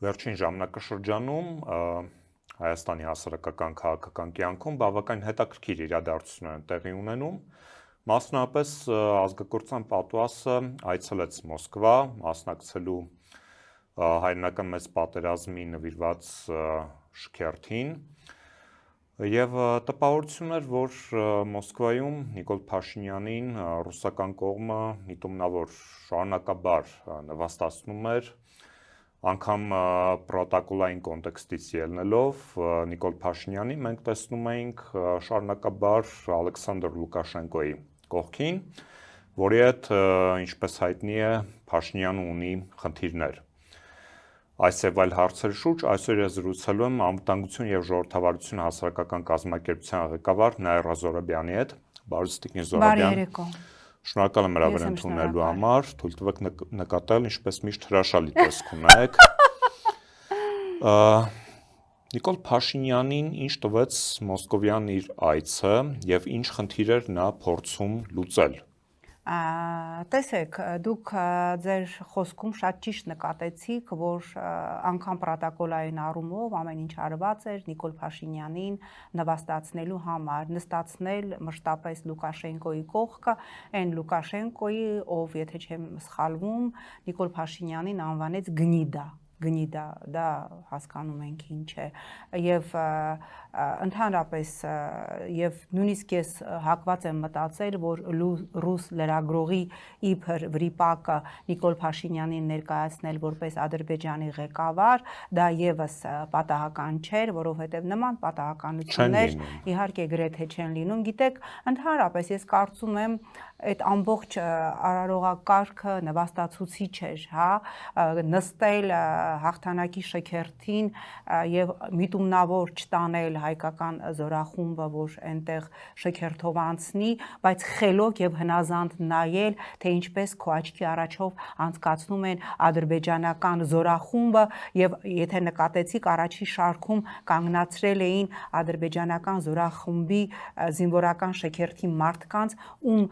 Վերջին ժամանակաշրջանում Հայաստանի հասարակական քաղաքական կյանքում բավական հետաքրքիր իրադարձություններ են տեղի ունենում։ Մասնավորապես ազգակործության պատուասը այցելեց Մոսկվա, մասնակցելու հայրենական մեծ պատերազմի նվիրված շքերթին, եւ տպավորություն էր, որ Մոսկվայում Նիկոլ Փաշինյանին ռուսական կողմը միտումնավոր շարունակաբար նվաստացնում էր, անգամ պրոտոկոլային կոնտեքստից ելնելով Նիկոլ Փաշինյանի մենք տեսնում էինք շարունակաբար Ալեքսանդր Լուկաշենկոյի կողքին, որի հետ, ինչպես հայտնի է, Փաշինյանը ունի խնդիրներ։ Այս եւ այլ հարցերի շուրջ այսօր ես զրուցելու եմ անվտանգություն եւ ժողովրդավարություն հասարակական կազմակերպության ղեկավար Նաիրա Զոհրաբյանի հետ։ Բարի տիկին Զոհրաբյան։ Շնորհակալ եմ հրավեր ընդունելու համար, թույլ տվեք նկատել, ինչպես միշտ հրաշալի տեսք ունեք։ Նիկոլ Փաշինյանին ինչ տվեց մոսկովյան իր այցը եւ ինչ խնդիրեր նա փորձում լուծել։ Տեսեք, դուք ձեր խոսքում շատ ճիշտ նկատեցիք, որ անգամ պրոտոկոլային առումով ամեն ինչ արված էր Նիկոլ Փաշինյանին նվաստացնելու համար, նստացնել մշտապես Լուկաշենկոյի կողքը, այն Լուկաշենկոյի, ով, եթե չեմ սխալվում, Նիկոլ Փաշինյանին անվանեց գնիդա, դա հասկանում ենք ինչ է, եւ ընդհանրապես եւ նույնիսկ ես հակված եմ մտածել, որ ռուս լրագրողի իբր վրիպակը Նիկոլ Փաշինյանին ներկայացնել որպես Ադրբեջանի ղեկավար, դա եւս պատահական չէր, որովհետեւ նման պատահականություններ իհարկե գրեթե չեն լինում։ Գիտեք, ընդհանրապես ես կարծում եմ այդ ամբողջ արարողակարգը նվաստացուցիչ էր, հա, նստել հաղթանակի շքերթին եւ միտումնավոր չտանել հայկական զորախումբը, որ այնտեղ շքերթով անցնի, բայց խելոք եւ հնազանդ նայել, թե ինչպես քո աչքի առաջով անցկացնում են ադրբեջանական զորախումբը եւ եթե նկատեցիք առաջի շարքում կանգնացրել էին ադրբեջանական զորախմբի զինվորական շքերթի մարդկանց, ում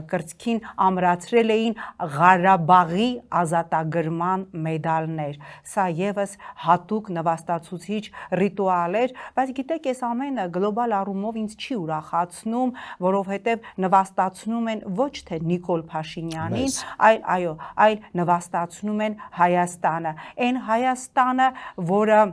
կրծքին ամրացրել էին Ղարաբաղի ազատագրման մեդալներ։ Սա եւս հատուկ նվաստացուցիչ ռիտուալ էր, բայց գիտեք, այս ամենը գլոբալ առումով ինձ չի ուրախացնում, որովհետեւ նվաստացնում են ոչ թե Նիկոլ Փաշինյանին, այլ նվաստացնում են Հայաստանը, այն Հայաստանը, որը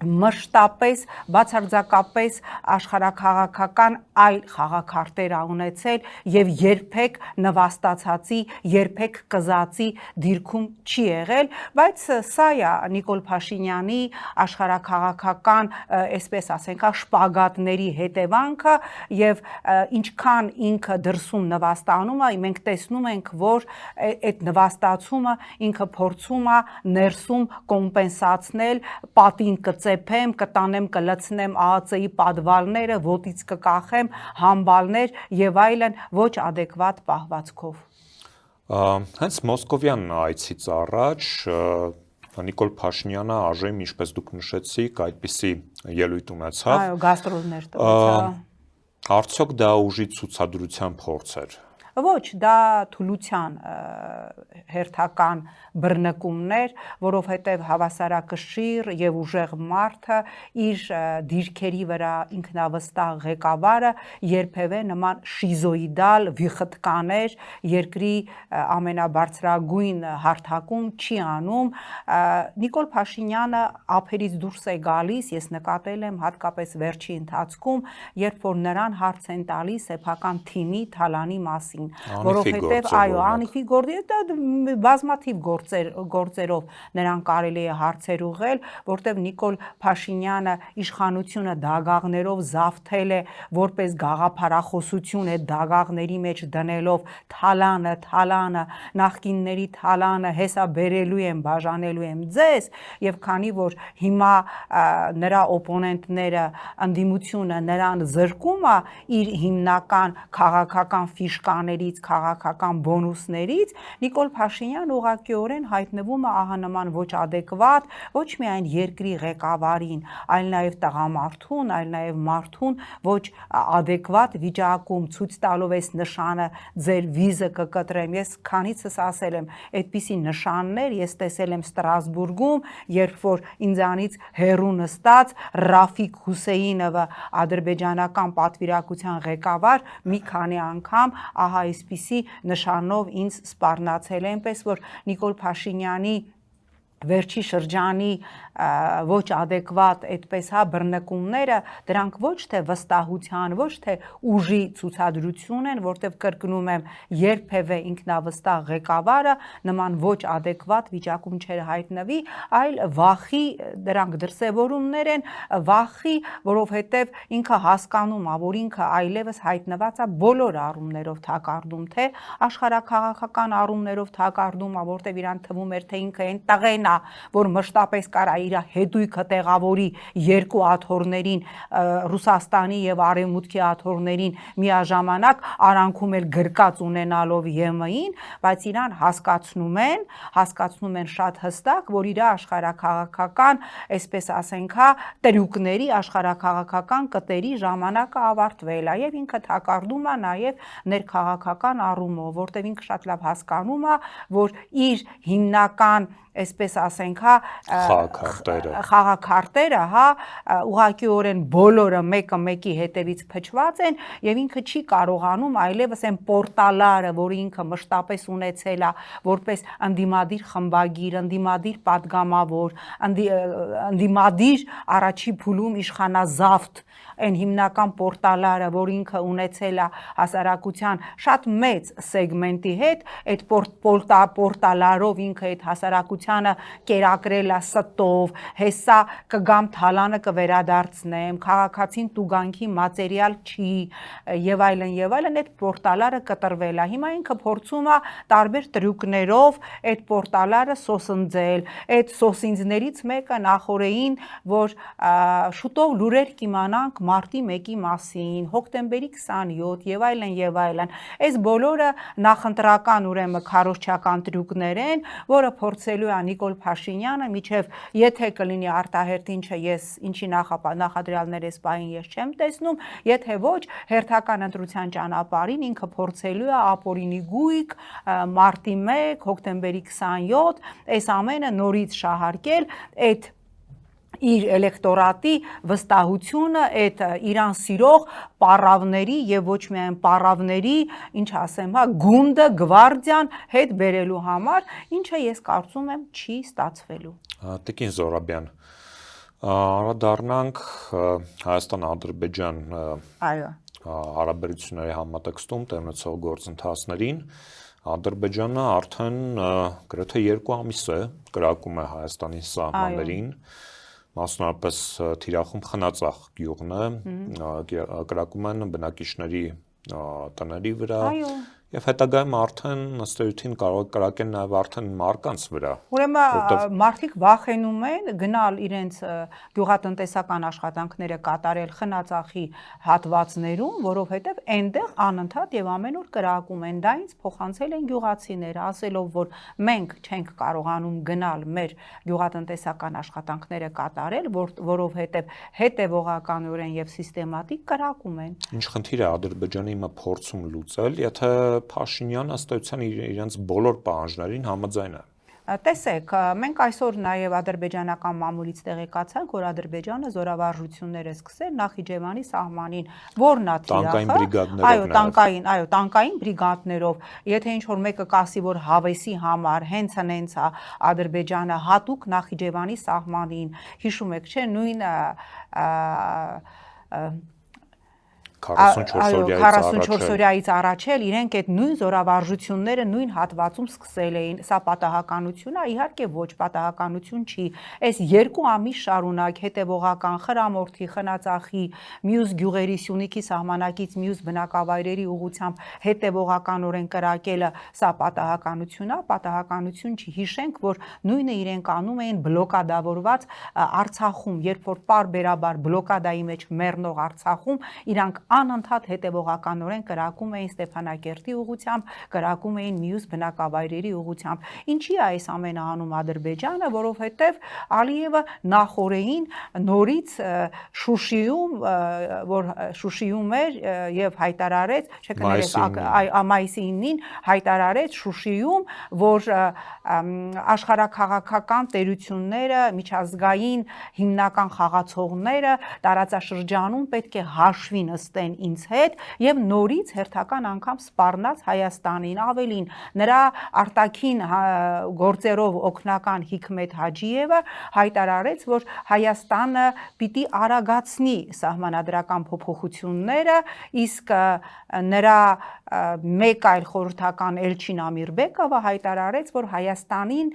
մշտապես բացարձակապես աշխարհաքաղաքական այլ խաղաքարտեր ունեցել եւ երբեք նվաստացածի, երբեք կզածի դիրքում չի եղել, բայց սա է Նիկոլ Փաշինյանի աշխարհաքաղաքական, այսպես ասենք, շպագատների հետևանքը եւ ինչքան ինքը դրսում նվաստանում է, մենք տեսնում ենք, որ այդ նվաստացումը ինքը փորձում է ներսում կոմպենսացնել, պատին կտանեմ, կլցնեմ ԱԱՑ-ի պատվալները, ոտից կկախեմ, համբալներ եւ այլն ոչ ադեկվատ պահվածքով։ Հենց մոսկովյան այցից առաջ Նիկոլ Փաշինյանը այժմ, ինչպես դուք նշեցիք, այդպիսի ելույթ ունեցավ։ Այո, գաստրոլներ տվեց։ Արդյոք դա ուժի ցուցադրության փորձ էր։ Ոչ, դա թուլության հերթական բռնկումներ, որովհետև հավասարակշիռ եւ ուժեղ մարդը իր դիրքերի վրա ինքնավստահ ղեկավարը երբևէ նման շիզոիդալ վիխտկաներ երկրի ամենաբարձրագույն հարթակում չի անում։ Նիկոլ Փաշինյանը ափերից դուրս է գալիս, ես նկատել եմ հատկապես վերջի ընթացքում, երբ որ նրան հարց են տալիս սեփական թիմի թալանի մասին, որովհետև այո, անիվի գործեր, բազմաթիվ գործերով նրան կարելի է հարցեր ուղղել, որտեղ Նիկոլ Փաշինյանը իշխանությունը դագաղներով զավթել է, որպես գաղափարախոսություն է դագաղների մեջ դնելով թալանը, նախկինների թալանը, հեսա բերելու եմ, բաժանելու եմ ձեզ, եւ քանի որ հիմա նրա օպոնենտները ընդդիմությունը նրան զրկում է իր հիմնական քաղաքական ֆիշկաների պայմաններից, քաղաքական բոնուսներից, Նիկոլ Փաշինյան ուղղակիորեն հայտնվում է ահանման ոչ adekvat, ոչ միայն երկրի ղեկավարին, այլ նաև տղամարդուն, այլ նաև մարդուն ոչ adekvat վիճակում, ցույց տալով այս նշանը ձեր վիզը կկտրեմ։ Ես քանիցս ասել եմ, այդպիսի նշաններ ես տեսել եմ Ստրասբուրգում, երբ որ ինձանից հեռու նստած Ռաֆիկ Հուսեյինովը, ադրբեջանական պատվիրակության ղեկավար, մի քանի անգամ ահա այսպիսի նշանով ինձ սպառնացել է, այնպես որ Նիկոլ Փաշինյանի վերջի շրջանի ոչ adekvat այդպես բռնկումները դրանք ոչ թե վստահության, ոչ թե ուժի ցուցադրություն են, որտեղ կրկնում եմ, երբևէ ինքնավստահ ղեկավարը նման ոչ adekvat վիճակում չէր հայտնվի, այլ վախի, դրանք դրսևորումներ են, վախի, որովհետև ինքը հասկանում է, որ ինքը այլևս հայտնված է բոլոր առումներով թակարդում, թե աշխարհաքաղաքական առումներով թակարդում է, որտեղ իրան թվում էր, թե ինքը այն տղեն է, որ մշտապես կարա իր հետույքը տեղավորի երկու աթոռներին, Ռուսաստանի եւ Արևմուտքի աթոռներին միաժամանակ արանքում էլ գրկած ունենալով ԵՄ-ին, բայց իրան հասկացնում են շատ հստակ, որ իր աշխարհաքաղաքական, այսպես ասենք, տրյուկների, աշխարհաքաղաքական կտերի ժամանակը ավարտվել է եւ ինքը թակարդում է նաեւ ներքաղաքական առումով, որտեղ ինքը շատ լավ հասկանում է, որ իր հիմնական այսպես ասենք, խաղաքարտերը, ուղղակիորեն բոլորը մեկը մեկի հետևից փչված են եւ ինքը չի կարողանում այլևս այն պորտալարը, որը ինքը մշտապես ունեցել է, որպես ընդդիմադիր խմբագիր, ընդդիմադիր падգամավոր, ընդդիմադիր առաջի փուլում իշխանազավթ, այն հիմնական պորտալարը, որ ինքը ունեցել է հասարակության շատ մեծ սեգմենտի հետ, այդ պորտալարով ինքը այդ հասարակությանը կերակրել է ստով, հեսա կգամ թալանը կվերադարձնեմ, քաղաքացին տուգանքի մատերիալ չի եւ այլն, այդ պորտալարը կտրվել է։ Հիմա ինքը փորձում է տարբեր տրյուկներով այդ պորտալարը սոսնձել։ Այդ սոսինձներից մեկը նախորդին, որ շուտով լուրեր կիմանանք մարտի 1-ի մասին, հոկտեմբերի 27 եւ այլն, այս բոլորը նախընտրական ուրեմն քարոզչական տրյուկներ են, որը փորձելու է Նիկոլ Փաշինյանը, միջև եթե կլինի արտահերթ ինչը ես ինչի նախադրյալներ ես պահին ես չեմ տեսնում, եթե ոչ հերթական ընտրության ճանապարհին ինքը փորձելու է ապօրինի գույք մարտի 1, հոկտեմբերի 27, այս ամենը նորից շահարկել, այդ իր էլեկտորատի վստահությունը այդ իրան սիրող պարավների եւ ոչ միայն պարավների, ինչ ասեմ, գունդը, գվարդիան հետ բերելու համար, ինչը ես կարծում եմ չի ստացվելու։ Տիկին Զորաբյան, անդրադառնանք Հայաստան-Ադրբեջան հարաբերությունների համատեքստում տեղնեցող գործընթացներին, Ադրբեջանը արդեն գրեթե 2 ամիս է կրակում է Հայաստանի սահմաններին, մասնավորապես Թիրախում Խնածախ գյուղն է, կրակում են բնակիչների տների վրա եւ հետագայում արդեն ըստ էության կարող կրակեն նաեւ արդեն մարկանց վրա։ Ուրեմն մարդիկ վախենում են գնալ իրենց գյուղատնտեսական աշխատանքները կատարել Խնածախի հատվածներում, որովհետեւ այնտեղ անընդհատ եւ ամեն օր կրակում են, դա ինձ փոխանցել են գյուղացիները, ասելով, որ մենք չենք կարողանում գնալ մեր գյուղատնտեսական աշխատանքները կատարել, որովհետեւ հետեւողականորեն եւ սիստեմատիկ կրակում են։ Ինչ խնդիր է Ադրբեջանը հիմա փորձում լուծել, եթե Փաշինյանը ըստ էության իրենց բոլոր պահանջներին համաձայն է։ Տեսեք, մենք այսօր նաև ադրբեջանական մամուլից տեղեկացանք, որ Ադրբեջանը զորավարժություններ է սկսել Նախիջևանի սահմանին, որն է թիրախը, տանկային բրիգադներով, եթե ինչ-որ մեկը կասի, որ հավեսի համար հենց հենց է Ադրբեջանը հատուկ Նախիջևանի սահմանին, հիշում եք, չէ, նույն 44 օրյայից առաջ էլ իրենք այդ նույն զորավարժությունները նույն հատվածում սկսել էին, սա պատահականություն է, իհարկե ոչ պատահականություն չի, այս 2 ամիս շարունակ հետևողական Խրամորթի, Խնածախի, մյուս գյուղերի Սյունիքի սահմանակից մյուս բնակավայրերի ուղղությամբ հետևողականորեն կրակելը սա պատահականություն է, պատահականություն չի, հիշենք, որ նույնը իրենք անում էին բլոկադավորված Արցախում, երբ որ պարբերաբար բլոկադայի մեջ մեռնող Արցախում իրանք անընդհատ հետևողականորեն կրակում էին Ստեփանակերտի ուղղությամբ, կրակում էին մյուս բնակավայրերի ուղղությամբ։ Ինչի է այս ամենը անում Ադրբեջանը, որովհետև Ալիևը նախորդին նորից Շուշիում, որ Շուշիում էր եւ հայտարարեց, չկներեք, մայիսի 9-ին հայտարարեց Շուշիում, որ աշխարհաքաղաքական տերությունները, միջազգային հիմնական խաղացողները տարածաշրջանում պետք է հաշվի նստեն ինձ հետ եւ նորից հերթական անգամ սպառնաց Հայաստանին, ավելին նրա արտաքին գործերով օգնական Հիկմետ Հաջիևը հայտարարեց, որ Հայաստանը պիտի արագացնի սահմանադրական փոփոխությունները, իսկ նրա մեկ այլ խորհրդական Էլչին Ամիրբեկովը հայտարարեց, որ Հայաստանին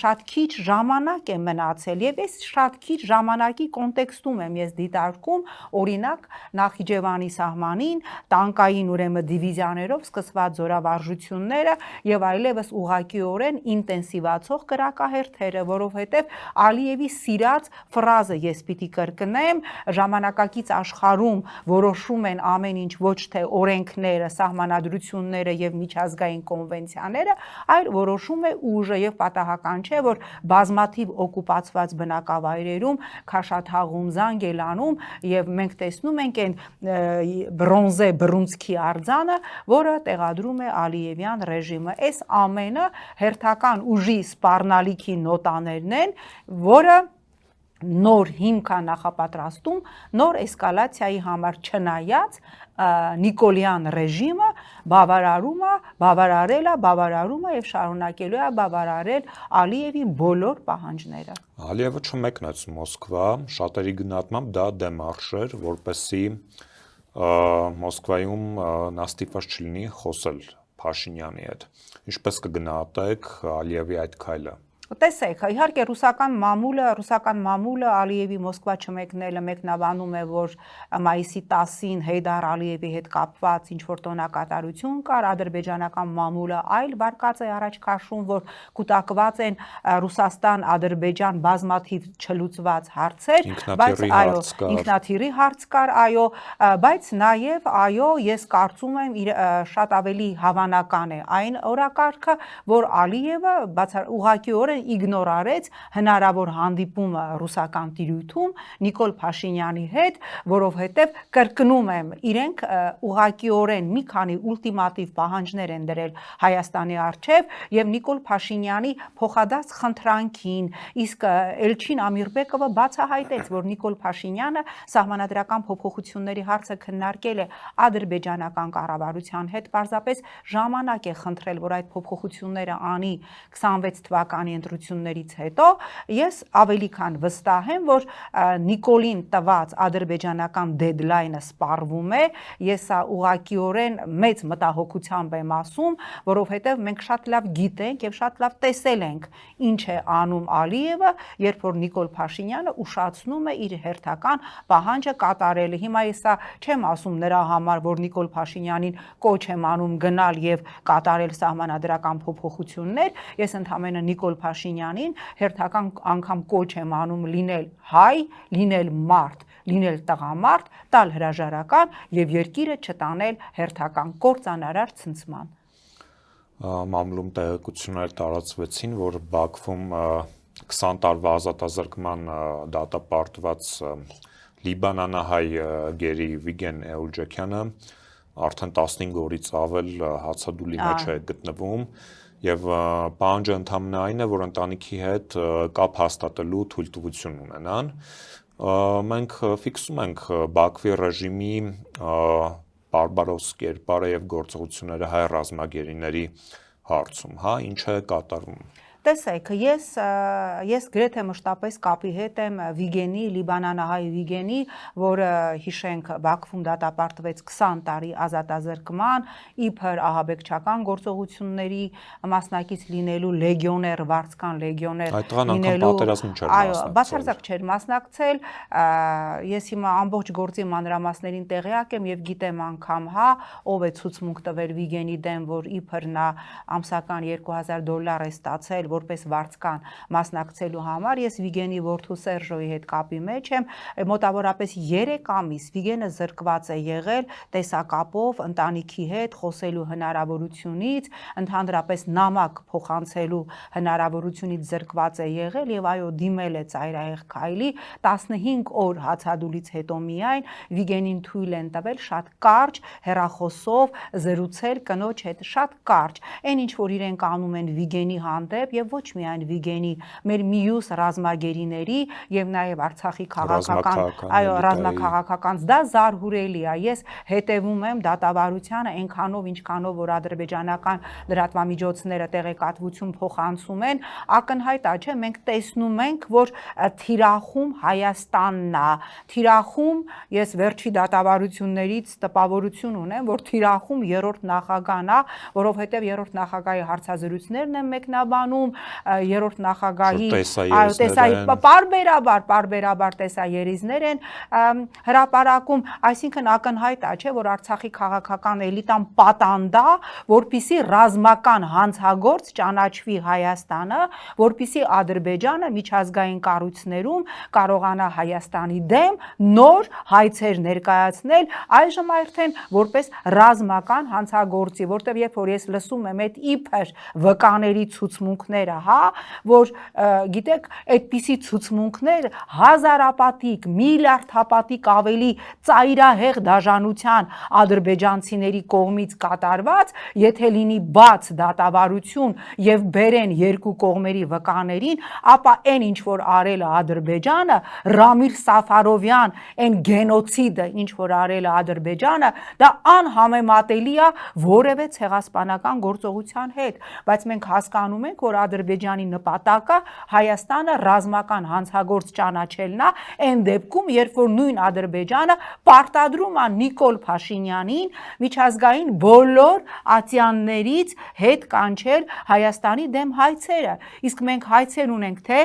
շատ քիչ ժամանակ է մնացել եւ այս շատ քիչ ժամանակի կոնտեքստում եմ ես դիտարկում օրինակ Նախիջևանի սահմանին տանկային ուրեմն դիվիզիաներով սկսված զորավարժությունները եւ այլևս ուղղակիորեն ինտենսիվացող կրակահերթերը, որովհետեւ Ալիևի սիրած ֆրազը ես պիտի կրկնեմ, ժամանակակից աշխարհում որոշում են ամեն ինչ ոչ թե օրենքները, սահմանադրությունները եւ միջազգային կոնվենցիաները, այլ որոշում է ուժը եւ պատահական չէ, որ բազմաթիվ օկուպացված բնակավայրերում քաշաթաղում, զանգ էլ անում եւ մենք տեսնում ենք այն բրոնզե բռունցքի արձանը, որը տեղադրում է Ալիևյան ռեժիմը։ Այս ամենը հերթական ուժի սպառնալիքի նոտաներն են, որը նոր հիմք է նախապատրաստում նոր էսկալացիայի համար, չնայած Նիկոլյան ռեժիմը բավարարում է եւ շարունակելու է բավարարել Ալիևի բոլոր պահանջները։ Ալիևը չմեկնեց Մոսկվա, շատերի գնահատմամբ դա դեմարշ էր, որպեսզի Մոսկվայում նա ստիպված չլինի խոսել Փաշինյանի հետ։ Ինչպես կգնահատեք Ալիևի այդ քայլը։ Տեսեք, իհարկե ռուսական մամուլը Ալիևի Մոսկվա չմեկնելը մեկնաբանում է, որ մայիսի 10-ին Հեյդար Ալիևի հետ կապված ինչ-որ տոնակատարություն կար, ադրբեջանական մամուլը այլ վարկած է առաջ քաշում, որ կուտակված են Ռուսաստան-Ադրբեջան բազմաթիվ չլուծված հարցեր, բայց ինքնաթիռի հարց կար, այո, բայց նաև այո, ես կարծում եմ շատ ավելի հավանական է այն օրակարգը, որ Ալիևը ուղղակիորեն իգնորարեց հնարավոր հանդիպումը ռուսական տիրույթում Նիկոլ Փաշինյանի հետ, որովհետև կրկնում եմ, իրենք ուղղակիորեն մի քանի ուլտիմատիվ պահանջներ են դրել Հայաստանի առջև եւ Նիկոլ Փաշինյանի փոխադարձ խնդրանքին, իսկ Էլչին Ամիրբեկովը բացահայտեց, որ Նիկոլ Փաշինյանը սահմանադրական փոփոխությունների հարցը քննարկել է ադրբեջանական կառավարության հետ, պարզապես ժամանակ է խնդրել, որ այդ փոփոխությունները անի 26 թվականի ընտրություններից հետո, ես ավելի քան վստահ եմ, որ Նիկոլին տված ադրբեջանական դեդլայնը սպառվում է, ես սա ուղղակիորեն մեծ մտահոգությամբ եմ ասում, որովհետև մենք շատ լավ գիտենք եւ շատ լավ տեսել ենք ինչ է անում Ալիևը, երբ որ Նիկոլ Փաշինյանը ուշացնում է իր հերթական պահանջը կատարելը։ Հիմա ես սա չեմ ասում նրա համար, որ Նիկոլ Փաշինյանին կոչ եմ անում գնալ եւ կատարել սահմանադրական փոփոխություններ, ես ընդհանրապես Նիկոլ Փաշինյանին հերթական անգամ կոչ եմ անում լինել հայ, լինել մարդ, լինել տղամարդ, տալ հրաժարական եւ երկիրը չտանել հերթական կործանարար ցնցման։ Մամլում տեղեկություններ տարածվեցին, որ Բաքվում 20 տարվա ազատազրկման դատապարտված լիբանանահայ գերի Վիգեն Էուլջեքյանը արդեն 15 օրից ավել հացադուլի մեջ է գտնվում եւ պահանջը ընդհանրապես այն է, որ ընտանիքի հետ կապ հաստատելու թույլտվություն ունենան։ Մենք ֆիքսում ենք Բաքվի ռեժիմի բարբարոս կերպարը եւ գործողությունները հայ ռազմագերիների հարցում, հա, ինչ է կատարվում։ Տեսեք, ես գրեթե մշտապես կապի հետ եմ Վիգենի, լիբանանահայ Վիգենի, որը հիշենք Բաքվում դատապարտվեց 20 տարի ազատազրկման, իբր ահաբեկչական գործողությունների մասնակից լինելու լեգիոներ, վարձկան լեգիոներ լինելու, այո, բացարձակ չէր մասնակցել, ես հիմա ամբողջ գործի մանրամասներին տեղյակ եմ եւ գիտեմ անգամ, հա, ով է ցուցմունք տվել Վիգենի դեմ, որ իբր նա ամսական $2000 է ստացել, որպես վարձկան մասնակցելու համար։ Ես Վիգենի որդու Սերժոյի հետ կապի մեջ եմ, մոտավորապես 3 ամիս Վիգենը զրկված է եղել տեսակապով ընտանիքի հետ խոսելու հնարավորությունից, ընդհանրապես նամակ փոխանցելու հնարավորությունից զրկված է եղել եւ այո դիմել է ծայրահեղ քայլի 15 օր հացադուլից հետո միայն Վիգենին թույլ են տվել շատ կարճ հեռախոսով զրուցել կնոջ հետ, շատ կարճ, այն ինչ որ իրենք անում են Վիգենի հանդեպ եւ ոչ միայն Վիգենի, մեր մյուս ռազմագերիների եւ նաեւ Արցախի քաղաքական, այո, ռազմաքաղաքական, դա զարհուրելի է։ Ես հետևում եմ դատավարությանը այնքանով ինչքանով որ ադրբեջանական լրատվամիջոցները տեղեկատվություն փոխանցում են, ակնհայտ է, չէ, մենք տեսնում ենք, որ թիրախում Հայաստանն է, թիրախում ես վերջի դատավարություններից տպավորություն ունեմ, որ թիրախում երրորդ նախագահն է, որովհետև երրորդ նախագահի հարցազրույցներն են մեկնաբանում, երրորդ նախագահի պարբերաբար տեսաերիզներ են հրապարակում, այսինքն ակնհայտ է, չէ, որ Արցախի քաղաքական էլիտան պատանդա, որպիսի ռազմական հանցագործ ճանաչվի Հայաստանը, որպիսի Ադրբեջանը միջազգային կառույցներում կարողանա Հայաստանի դեմ նոր հայցեր ներկայացնել, այժմ արդեն որպես ռազմական հանցագործի, որտեղ երբ որ ես լսում եմ այդ իբր վկաների ցուցմունքները, հա, որ գիտեք, այդպիսի ցուցմունքներ հազարապատիկ, միլիարդապատիկ ավելի ծայրահեղ դաժանության ադրբեջանցիների կողմից կատարված, եթե լինի բաց դատավարություն եւ բերեն երկու կողմերի վկաներին, ապա այն ինչ որ արել է Ադրբեջանը, Ռամիլ Սաֆարովյան, այն գենոցիդը, ինչ որ արել է Ադրբեջանը, դա անհամեմատելի է որևէ ցեղասպանական գործողության հետ, բայց մենք հասկանում ենք, որ Ադրբեջանի նպատակը Հայաստանը ռազմական հանցագործ ճանաչելն է, այն դեպքում, երբ որ նույն Ադրբեջանը պարտադրում է Նիկոլ Փաշինյանին միջազգային բոլոր ացիաններից հետ կանչել Հայաստանի դեմ հայցերը, իսկ մենք հայցեր ունենք թե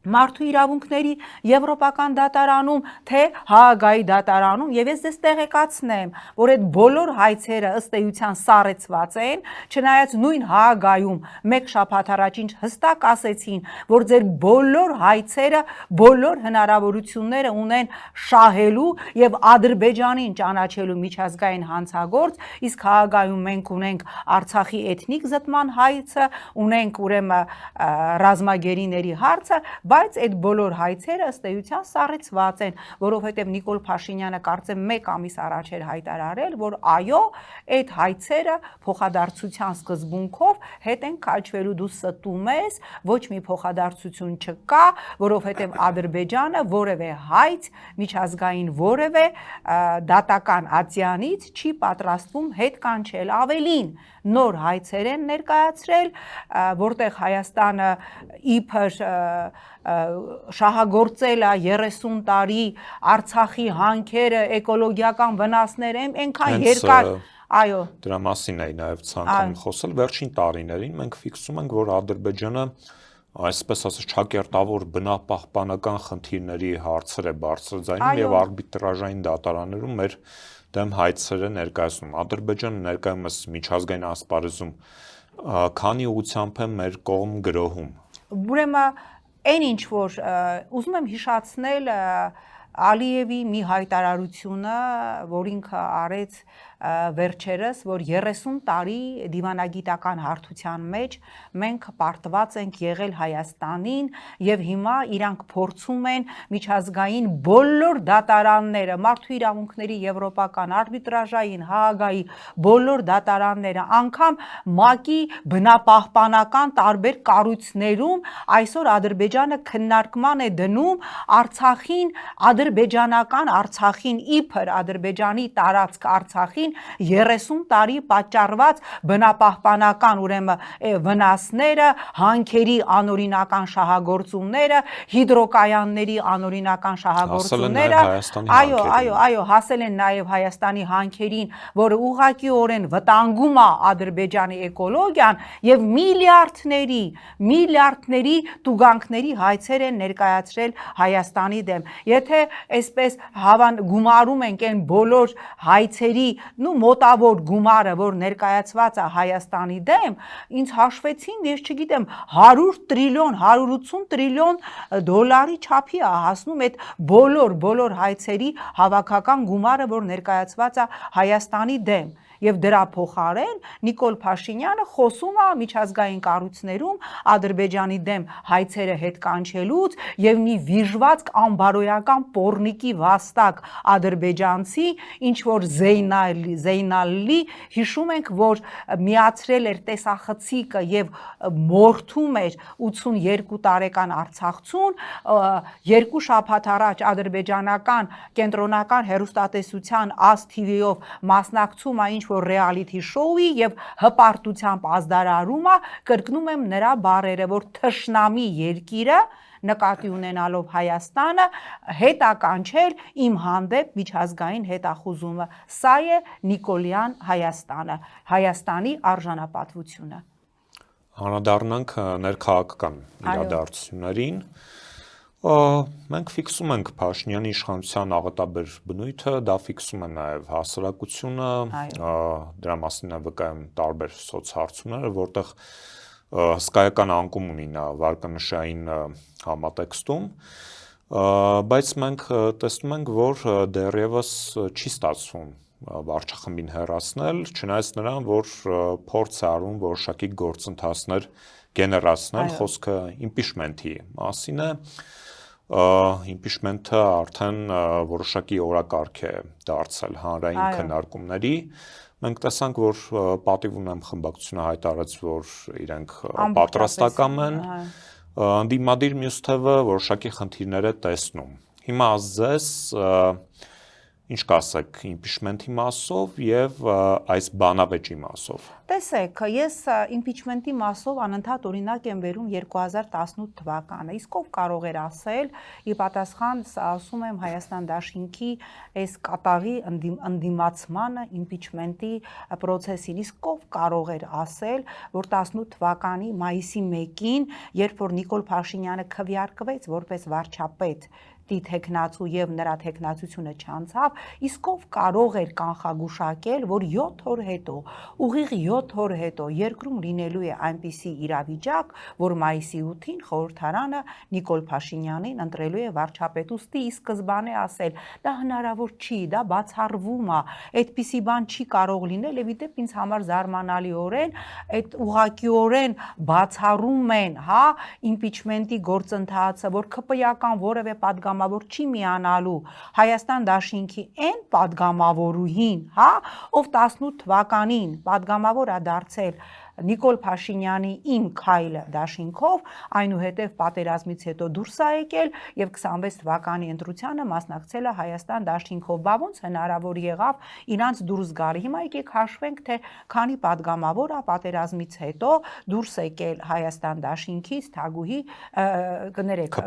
Մարդու իրավունքների եվրոպական դատարանում, թե Հաագայի դատարանում, եւ ես դες տեղեկացնեմ, որ այդ բոլոր հայցերը ըստ էության սառեցված են, չնայած նույն Հաագայում մեկ շաբաթ առաջ ինչ հստակ ասեցին, որ ձեր բոլոր հայցերը, բոլոր հնարավորությունները ունեն շահելու եւ Ադրբեջանին ճանաչելու միջազգային հանցագործ, իսկ Հաագայում մենք ունենք Արցախի էթնիկ զտման հայցը, ունենք ուրեմն ռազմագերիների հարցը, բայց այդ բոլոր հայցերը ըստ էության սառեցված են, որովհետև Նիկոլ Փաշինյանը կարծեմ 1 ամիս առաջ էր հայտարարել, որ այո, այդ հայցերը փոխադարձության սկզբունքով հետ են քաշվելու, դու ստում ես, ոչ մի փոխադարձություն չկա, որովհետև Ադրբեջանը որևէ հայց միջազգային որևէ դատական ատյանից չի պատրաստվում հետ կանչել, ավելին նոր հայցեր են ներկայացրել, որտեղ Հայաստանը իբր շահագործել է 30 տարի Արցախի հանքերը, էկոլոգիական վնասները, այնքան երկար, այո, դրա մասին էի նաև ցանկանում խոսել, վերջին տարիներին մենք ֆիքսում ենք, որ Ադրբեջանը այսպես ասած ճակերտավոր բնապահպանական խնդիրների հարցեր է բարձրաձայնում եւ արբիտրաժային դատարաններում մեր դեմ հայցերը ներկայացնում։ Ադրբեջանը ներկայումս միջազգային ասպարեզում քանի ուղղությամբ է մեր կողմ գրոհում։ Ուրեմն այն ինչ որ ուզում եմ հիշացնել Ալիևի մի հայտարարությունը, որ ինքը արեց վերջերս, որ 30 տարի դիվանագիտական հարթության մեջ մենք պարտված ենք եղել Հայաստանին եւ հիմա իրանք փորձում են միջազգային բոլոր դատարանները, մարդու իրավունքների եվրոպական արբիտրաժային, Հաագայի բոլոր դատարանները, անգամ ՄԱԿ-ի բնապահպանական տարբեր կառույցներում այսօր Ադրբեջանը քննարկման է դնում Արցախին, ադրբեջանական Արցախին, իբր Ադրբեջանի տարածք Արցախին 30 տարի պատճառված բնապահպանական ուրեմն վնասները, հանքերի անօրինական շահագործումները, հիդրոկայանների անօրինական շահագործումները, այո, հասել են նաև Հայաստանի հանքերին, որը ուղղակիորեն վտանգում է Ադրբեջանի էկոլոգիան եւ միլիարդների տուգանքների հայցեր են ներկայացրել Հայաստանի դեմ։ Եթե այսպես գումարում ենք այն բոլոր հայցերի մոտավոր գումարը, որ ներկայացված է Հայաստանի դեմ, ինձ հաշվեցին, ես չգիտեմ, 100 տրիլիոն, 180 տրիլիոն դոլարի չափի է հասնում այդ բոլոր հայցերի հավաքական գումարը, որ ներկայացված է Հայաստանի դեմ։ Եվ դրա փոխարեն Նիկոլ Փաշինյանը խոսում է միջազգային կառույցներում Ադրբեջանի դեմ հայցերը հետ կանչելուց եւ մի վիժված անբարոյական պոռնիկի վաստակ ադրբեջանցի, ինչ որ Զեյնալի, հիշում ենք, որ միացրել էր տեսախցիկը եւ մորթում էր 82 տարեկան արցախցուն, 2 շաբաթ առաջ ադրբեջանական կենտրոնական հեռուստատեսության ASTV-ով մասնակցում է ինչ որ ռեալիթի շոուի եւ հպարտությամբ ազդարարում է, կրկնում եմ նրա բառերը, որ թշնամի երկիրը նկատի ունենալով Հայաստանը հետականչել իմ հանդեպ միջազգային հետախուզումը։ Սա է Նիկոլյան Հայաստանը, Հայաստանի արժանապատվությունը։ Անդրադառնանք ներքաղաքական իրադարձություններին։ Մենք ֆիքսում ենք Փաշինյանի իշխանության աղետաբեր բնույթը, դա ֆիքսում է նաև հասարակությունը, դրա մասին է վկայում տարբեր սոցհարցումները, որտեղ հսկայական անկում ունի նա վարկանշային համատեքստում, բայց մենք տեսնում ենք, որ դեռևս չի ստացվում վարչախմբին հեռացնել, չնայած նրան, որ փորձ է արվում որոշակի գործընթացներ գեներացնել, խոսքը impeachment-ի մասին է, impeachment-ը արդեն որոշակի օրակարգ է դարձել հանրային քննարկումների։ Մենք տեսանք, որ պատիվ ունեմ խմբակցությունը հայտարարեց, որ իրենք պատրաստական են, ընդդիմադիր մյուս թևը որոշակի խնդիրներ է տեսնում։ Հիմա ձեզ ինչ կասեք impeachment-ի մասով եւ այս բանավեճի մասով։ Տեսեք, ես impeachment-ի մասով անընդհատ օրինակ եմ բերում 2018 թվականը, իսկ ով կարող էր ասել, ի պատասխան ասում եմ Հայաստան Դաշինքի այս կատաղի ընդդիմացմանը impeachment-ի process-ին, իսկ ով կարող էր ասել, որ 18 թվականի մայիսի 1-ին, երբ որ Նիկոլ Փաշինյանը քվեարկվեց որպես վարչապետ թեկնածու եւ նրա թեկնածությունը չանցավ, իսկ ով կարող էր կանխագուշակել, որ 7 օր հետո, ուղիղ 7 օր հետո երկրում լինելու է այնպիսի իրավիճակ, որ մայիսի 8-ին խորհրդարանը Նիկոլ Փաշինյանին ընտրելու է վարչապետ, ուստի ի սկզբանե ասել, դա հնարավոր չի, դա բացառվում է, այդպիսի բան չի կարող լինել, եւ իդեպ ինձ համար զարմանալիորեն այդ ուղղակիորեն բացառում են, impeachment-ի գործընթացը, որ ԿՊ-ական որևէ պատգամավոր չի միանալու Հայաստան Դաշինքի այն պատգամավորուհին, ով 18 թվականին պատգամավոր է դարձել Նիկոլ Փաշինյանի իմ քայլը դաշինքով, այնուհետև պատերազմից հետո դուրս է եկել եւ 26 թվականի ընտրությանը մասնակցել է Հայաստան Դաշինքով, բա ոնց հնարավոր եղավ իրանց դուրս գալ։ Հիմա եկեք հաշվենք, թե քանի պատգամավոր է պատերազմից հետո դուրս եկել Հայաստան Դաշինքից, Թագուհի, կներեք,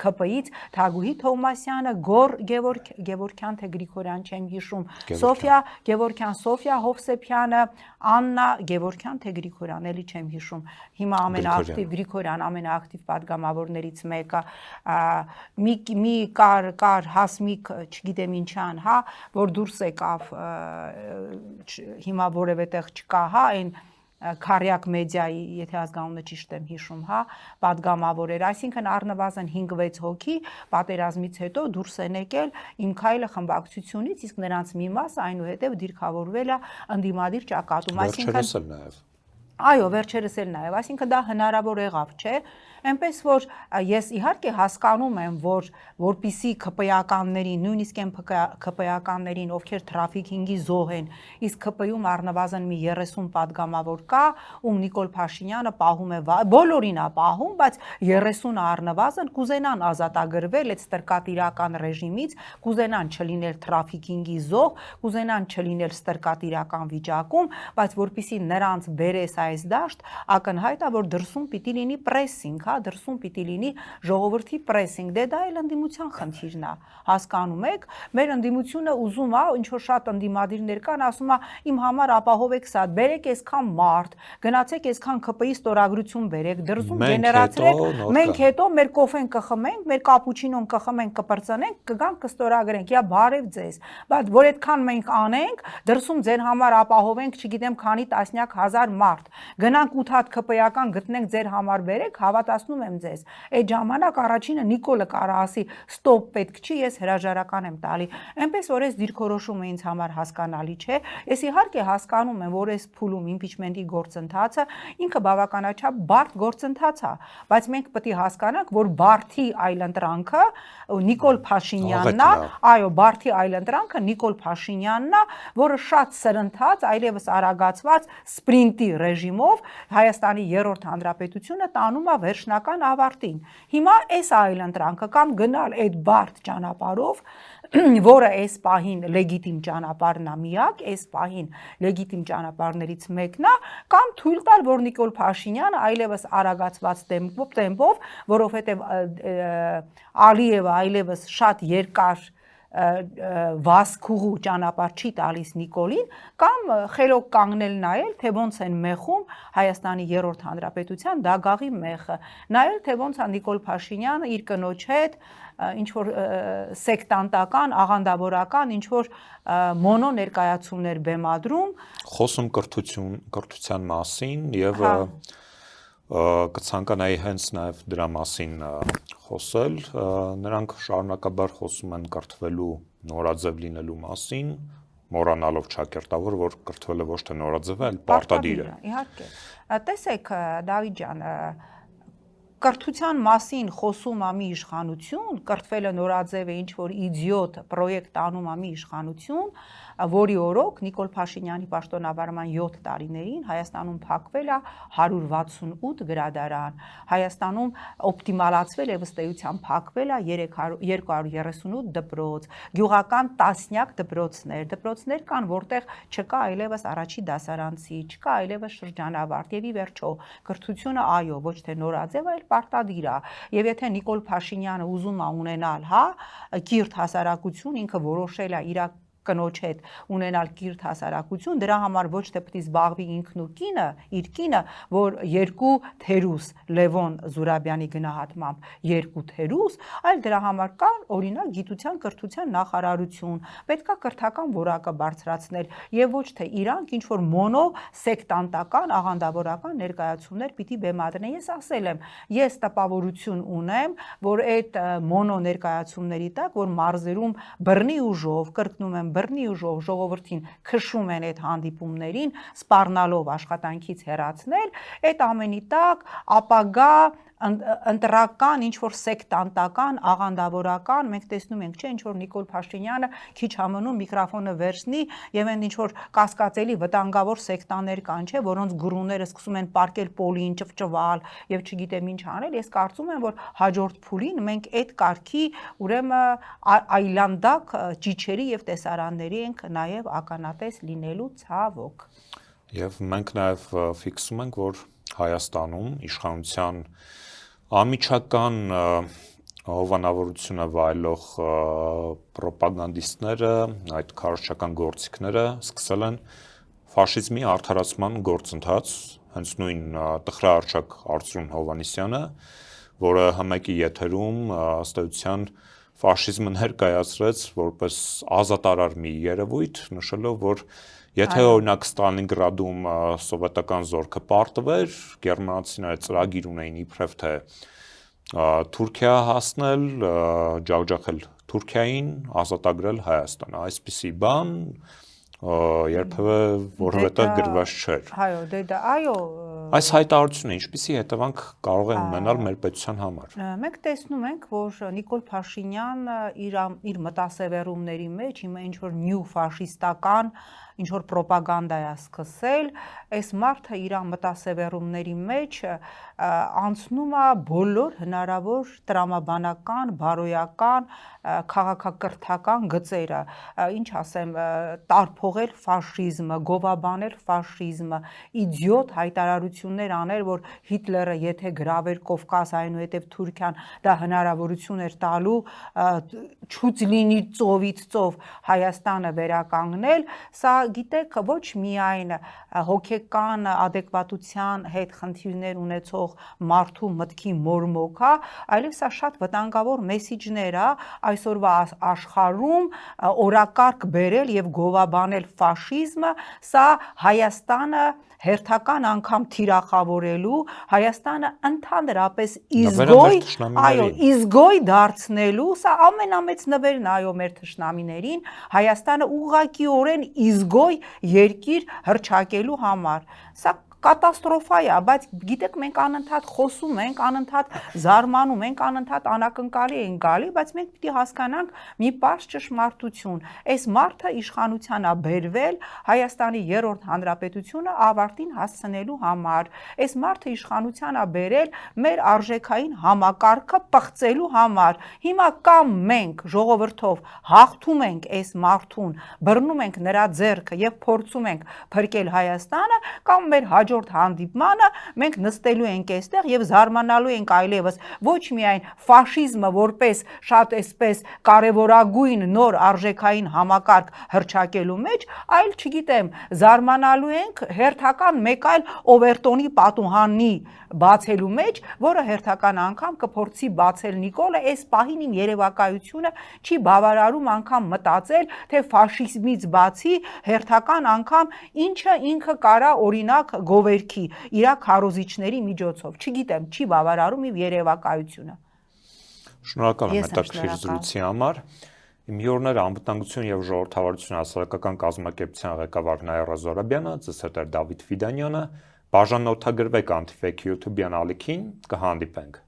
ԿՊ-ից Թագուհի Թովմասյանը, Գոր Գևորգյան, թե Գրիգորյան չեմ հիշում, Սոֆիա Գևորգյան, Սոֆիա Հովսեփյանը, Աննա Գևորգյան, թե Գրիգորյան, էլի չեմ հիշում, հիմա ամենաակտիվ Գրիգորյան, ամենաակտիվ պատգամավորներից մեկը, մի կար Հասմիկ, չգիտեմ ինչան, որ դուրս եկավ, հիմա որևէ տեղ չկա, այն Քարյակ մեդիայի, եթե ազգանունը ճիշտ եմ հիշում, պատգամավոր էր, այսինքն առնվազն 5-6 հոգի պատերազմից հետո դուրս են եկել իմ քայլը խմբակցությունից, իսկ նրանց մի մասը այնուհետև դիրքավորվել է ընդդիմադիր ճակատում, այսինքն այո, վերջերս էլ նաև, այսինքն դա հնարավոր եղավ, չէ՞, այնպես որ ես իհարկե հասկանում եմ, որ որպիսի ԿՊ-ականներին, նույնիսկ այն ԿՊ-ականներին, ովքեր թրաֆիքինգի զոհ են, իսկ ԿՊ-ում առնվազն մի 30 պատգամավոր կա, ում Նիկոլ Փաշինյանը պահում է, բոլորին է պահում, բայց 30-ը առնվազն կուզենան ազատագրվել այդ ստրկատիրական ռեժիմից, կուզենան չլինել թրաֆիքինգի զոհ, կուզենան չլինել ստրկատիրական վիճակում, բայց որպիսի նրանց բերես այս դաշտ, ակնհայտ է, որ դրսում պիտի լինի պրեսինգ, հա, դրսում պիտի լինի ժողովրդի պրեսինգ, դա էլ ընդդիմության խնդիրն է, հասկանում եք, մեր ընդդիմությունը ուզում է, ինչ որ շատ ընդդիմադիրներ կան, ասում է իմ համար ապահովեք սա, բերեք այսքան մարդ, գնացեք այսքան ԿՊ-ի ստորագրություն բերեք, դրսում գեներացրեք, մենք հետո մեր կոֆեն կխմենք, մեր կապուչինոն կխմենք, կպրծնենք, կգանք կստորագրենք, յա բարև ձեզ, բայց որ այդքան մենք անենք, դրսում ձեր համար ապահովենք, չգիտեմ քանի տասնյակ հազար մարդ, գնանք 8 հատ ԿՊ-ական գտնենք ձեր համար բերեք, հավատացնում եմ ձեզ, այդ ժամանակ առաջինը Նիկոլը կարա ասի, ստոպ պետք չի, ես հրաժարական եմ տալի, այնպես որ այս դիրքորոշումը ինձ համար հասկանալի չէ, ես իհարկե հասկանում եմ, որ այս փուլում իմպիչմենտի գործընթացը ինքը բավականաչափ բարդ գործընթաց է, բայց մենք պետք է հասկանանք, որ բարդի այլընտրանքը Նիկոլ Փաշինյանն է, այո, բարդի այլընտրանքը Նիկոլ Փաշինյանն է, որը շատ սրընթաց, այլևս արագացված սպրինտի ռեժիմով Հայաստանի երրորդ հանրապետությունը տանում է վերջնական ավարտին։ Հիմա այս այլընտրանքը կամ գնալ այդ բարդ ճանապարհով, որը այս պահին լեգիտիմ ճանապարհն է միակ, այս պահին լեգիտիմ ճանապարհներից մեկն է, կամ թույլ տալ, որ Նիկոլ Փաշինյանը այլևս արագացված տեմպով, որովհետև Ալիևը այլևս շատ երկար վազքուղու ճանապարհ չի տալիս Նիկոլին, կամ խելոք կանգնել նայել, թե ոնց են մեխում Հայաստանի երրորդ հանրապետության դագաղի մեխը, նայել, թե ոնց է Նիկոլ Փաշինյանը իր կնոջ հետ ինչ-որ սեկտանտական, աղանդավորական, ինչ-որ մոնո ներկայացումներ բեմադրում, խոսում կրթության մասին եւ կցանկանայի հենց նաև դրա մասին խոսել, նրանք շարունակաբար խոսում են կրթվելու նորաձև լինելու մասին, մոռանալով ճակերտավոր, որ կրթվելը ոչ թե նորաձև է, այլ պարտադիր է։ Իհարկե։ Տեսեք, Դավիթ ջան, կրթության մասին խոսում է մի իշխանություն, կրթվելը նորաձև է, ինչ որ իդիոտ պրոյեկտ անում է մի իշխանություն, որի օրոք Նիկոլ Փաշինյանի պաշտոնավարման 7 տարիներին Հայաստանում փակվել է 168 գրադարան, Հայաստանում օպտիմալացվել է ըստ էության փակվել է 238 դպրոց, գյուղական տասնյակ դպրոցներ կան, որտեղ չկա այլևս առաջի դասարանցի, չկա այլևս շրջանավարտ, եւ ի վերջո կրթությունը այո, ոչ թե նորաձև, այլ պարտադիր է, եւ եթե Նիկոլ Փաշինյանը ուզում է ունենալ, հա, կիրթ հասարակություն, ինքը որոշել է իր կնոջ հետ ունենալ կիրթ հասարակություն, դրա համար ոչ թե պետք է զբաղվի ինքն ու կինը, իր կինը, որ երկու թերուս Լևոն Զուրաբյանի գնահատմամբ երկու թերուս, այլ դրա համար կան օրինակ գիտության կրթության նախարարություն, պետքա կրթական որակը բարձրացնել եւ ոչ թե իրանք ինչ որ մոնո սեկտանտական, աղանդավորական ներկայացումներ պիտի բեմադրեն։ Ես ասել եմ, ես տպավորություն ունեմ, որ այդ մոնո ներկայացումների տակ, որ մարզերում բռնի ուժով կրկնում եմ բռնի ուժով ժողովրդին քշում են այդ հանդիպումներին, սպառնալով աշխատանքից հեռացնել, այդ ամենի տակ ապագա ընտրական, ինչ-որ սեկտանտական, աղանդավորական, մենք տեսնում ենք, չէ, ինչ-որ Նիկոլ Փաշինյանը քիչ համնում միկրոֆոնը վերցնի եւ այն ինչ-որ կասկածելի վտանգավոր սեկտաներ կան, չէ, որոնց գրուները սկսում են պարկել պոլին, ճվճվալ եւ չգիտեմ ինչ անել, ես կարծում եմ, որ հաջորդ փուլին մենք այդ կարգի ուրեմն այլանդակ ճիչերի եւ տեսարանների ենք նաեւ ականատես լինելու ցավոք։ Եվ մենք նաեւ ֆիքսում ենք, որ Հայաստանում իշխանության անմիջական հովանավորությունը վայելող պրոպագանդիստները, այդ քարոզչական գործիքները սկսել են ֆաշիզմի արդարացման գործընթաց, հենց նույն տխրահարճակ Արծրուն Հովհաննիսյանը, որը համայնքի եթերում ըստ էության ֆաշիզմը ներկայացրեց որպես ազատարար մի երևույթ, նշելով, որ եթե օրինակ Ստալինգրադում սովետական զորքը պարտվեր, գերմանացիները ծրագիր ունեին իբրև թե Թուրքիա հասնել, ջախջախել Թուրքիային, ազատագրել Հայաստանը, այսպիսի բան երբևէ որովհետև գրված չէր։ Այո, այո, Այս հայտարարությունը ինչպիսի հետևանք կարող է ունենալ մեր պետության համար։ Մենք տեսնում ենք, որ Նիկոլ Փաշինյանը իր մտասևեռումների մեջ հիմա ինչ որ նյու ֆաշիստական ինչ որ ռոպագանդա է սկսել, այս մարդը իր մտասևեռումների մեջ անցնում է բոլոր հնարավոր տրամաբանական, բարոյական, քաղաքակրթական գծերը, ինչ ասեմ, տարփողել ֆաշիզմը, գովաբանել ֆաշիզմը, իդիոտ հայտարարություններ անել, որ Հիտլերը եթե գրավեր Կովկաս, այնուհետև Թուրքիան դա հնարավորություն էր տալու չուց լինի ծովից ծով Հայաստանը վերականգնել, սա գիտեք ոչ միայն հոգեկան adekvatության հետ խնդիրներ ունեցող մարդու մտքի մորմոք է, այլև սա շատ վտանգավոր մեսիջներ է այսօրվա աշխարհում օրակարգ բերել եւ գովաբանել ֆաշիզմը, սա Հայաստանը հերթական անգամ թիրախավորելու, Հայաստանը ընդհանրապես իզգոյ դարձնելու, սա ամենամեծ նվերն այո մեր թշնամիներին, Հայաստանը ուղղակիորեն իզգոյ երկիր հռչակելու համար, սա կատաստրոֆա է, բայց գիտեք մենք անընդհատ խոսում ենք, անընդհատ զարմանում ենք, անընդհատ անակնկալի են գալի, բայց մենք պիտի հասկանանք մի պարզ ճշմարտություն, այս մարդը իշխանության է բերվել Հայաստանի 3-րդ հանրապետությունը ավարտին հասցնելու համար, այս մարդը իշխանության է բերել մեր արժեքային համակարգը պղծելու համար, հիմա կամ մենք ժողովրդով հաղթում ենք այս մարդուն, բռնում ենք նրա ձեռքը եւ փորձում ենք փրկել Հայաստանը, կամ մեր հաջորդ հանդիպմանը մենք նստելու ենք այստեղ եւ զարմանալու ենք այլևս ոչ միայն ֆաշիզմը որպես շատ այսպես կարևորագույն նոր արժեքային համակարգ հռչակելու մեջ, այլ չգիտեմ, զարմանալու ենք հերթական մեկ այլ օվերտոնի պատուհանի բացելու մեջ, որը հերթական անգամ կփորձի բացել Նիկոլը, այս պահին իմ երևակայությունը չի բավարարում անգամ մտածել, թե ֆաշիզմից բացի հերթական անգամ ինչը ինքը կարա օրինակ գովերքի իր քարոզիչների միջոցով, չգիտեմ, չի բավարարում իմ երևակայությունը։ Շնորհակալ եմ հետաքրքիր զրույցի համար։ Իմ հյուրները անվտանգություն եւ ժողովրդավարություն հասարակական կազմակերպության ղեկավար Նաիրա Զորաբյանը, ձեզ հետ էր Դավիթ Ֆիդանյանը, բաժանօթագրվեք Anti-Fake YouTube-յան ալիքին, կհանդիպենք։